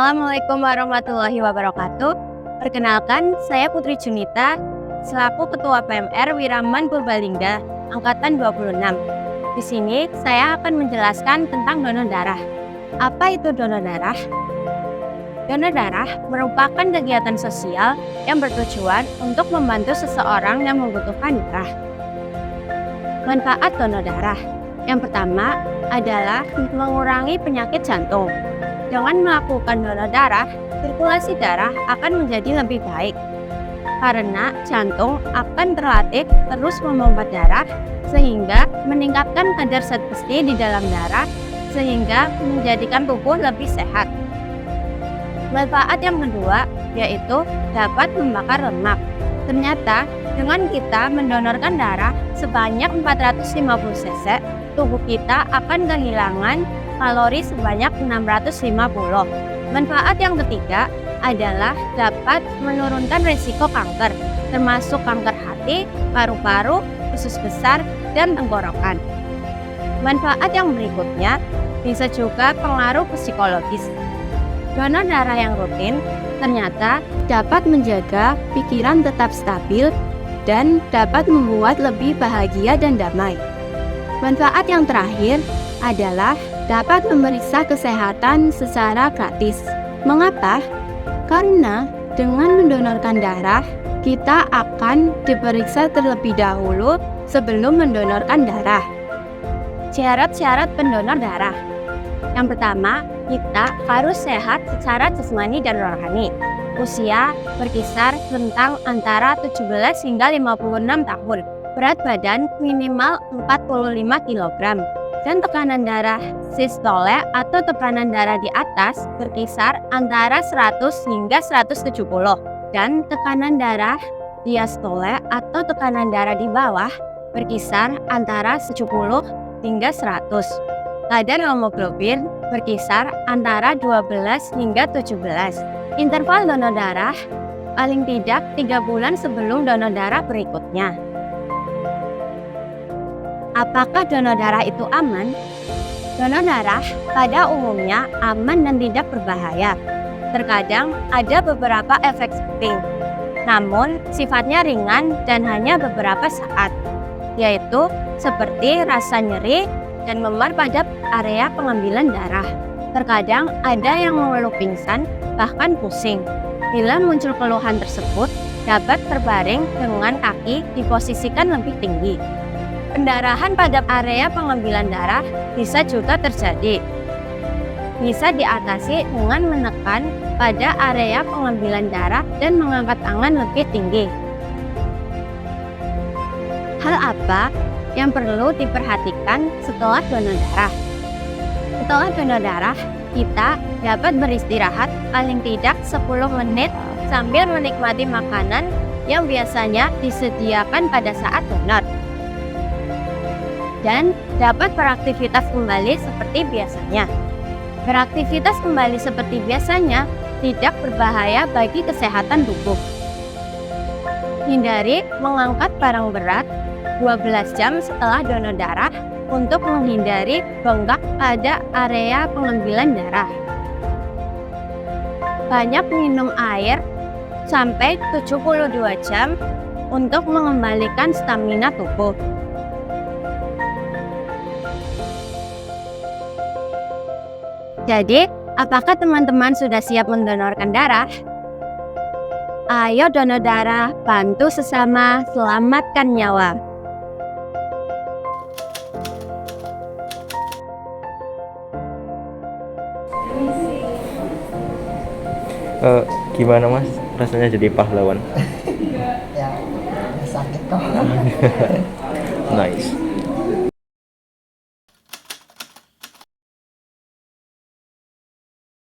Assalamualaikum warahmatullahi wabarakatuh. Perkenalkan, saya Putri Junita, selaku Ketua PMR Wiraman Purbalingga, Angkatan 26. Di sini, saya akan menjelaskan tentang donor darah. Apa itu donor darah? Donor darah merupakan kegiatan sosial yang bertujuan untuk membantu seseorang yang membutuhkan darah. Manfaat donor darah. Yang pertama adalah mengurangi penyakit jantung. Dengan melakukan donor darah, sirkulasi darah akan menjadi lebih baik. Karena jantung akan terlatih terus memompa darah sehingga meningkatkan kadar zat besi di dalam darah sehingga menjadikan tubuh lebih sehat. Manfaat yang kedua yaitu dapat membakar lemak. Ternyata dengan kita mendonorkan darah sebanyak 450 cc, tubuh kita akan kehilangan kalori sebanyak 650. Manfaat yang ketiga adalah dapat menurunkan risiko kanker, termasuk kanker hati, paru-paru, usus besar, dan tenggorokan. Manfaat yang berikutnya bisa juga pengaruh psikologis. Donor darah yang rutin ternyata dapat menjaga pikiran tetap stabil dan dapat membuat lebih bahagia dan damai. Manfaat yang terakhir adalah dapat memeriksa kesehatan secara gratis. Mengapa? Karena dengan mendonorkan darah, kita akan diperiksa terlebih dahulu sebelum mendonorkan darah. Syarat-syarat pendonor darah. Yang pertama, kita harus sehat secara jasmani dan rohani. Usia berkisar rentang antara 17 hingga 56 tahun. Berat badan minimal 45 kg. Dan tekanan darah sistole atau tekanan darah di atas berkisar antara 100 hingga 170. Dan tekanan darah diastole atau tekanan darah di bawah berkisar antara 70 hingga 100. Kadar hemoglobin berkisar antara 12 hingga 17. Interval donor darah paling tidak 3 bulan sebelum donor darah berikutnya. Apakah donor darah itu aman? Donor darah pada umumnya aman dan tidak berbahaya. Terkadang ada beberapa efek samping, namun sifatnya ringan dan hanya beberapa saat, yaitu seperti rasa nyeri dan memar pada area pengambilan darah. Terkadang ada yang mengeluh pingsan, bahkan pusing. Bila muncul keluhan tersebut, dapat terbaring dengan kaki diposisikan lebih tinggi. Pendarahan pada area pengambilan darah bisa juga terjadi. Bisa diatasi dengan menekan pada area pengambilan darah dan mengangkat tangan lebih tinggi. Hal apa yang perlu diperhatikan setelah donor darah? Setelah donor darah, kita dapat beristirahat paling tidak 10 menit sambil menikmati makanan yang biasanya disediakan pada saat donor. Dan dapat beraktivitas kembali seperti biasanya. Beraktivitas kembali seperti biasanya tidak berbahaya bagi kesehatan tubuh. Hindari mengangkat barang berat 12 jam setelah donor darah untuk menghindari bengkak pada area pengambilan darah. Banyak minum air sampai 72 jam untuk mengembalikan stamina tubuh. Jadi, apakah teman-teman sudah siap mendonorkan darah? Ayo donor darah, bantu sesama, selamatkan nyawa. Gimana mas rasanya jadi pahlawan? Ya sakit kok. Nice.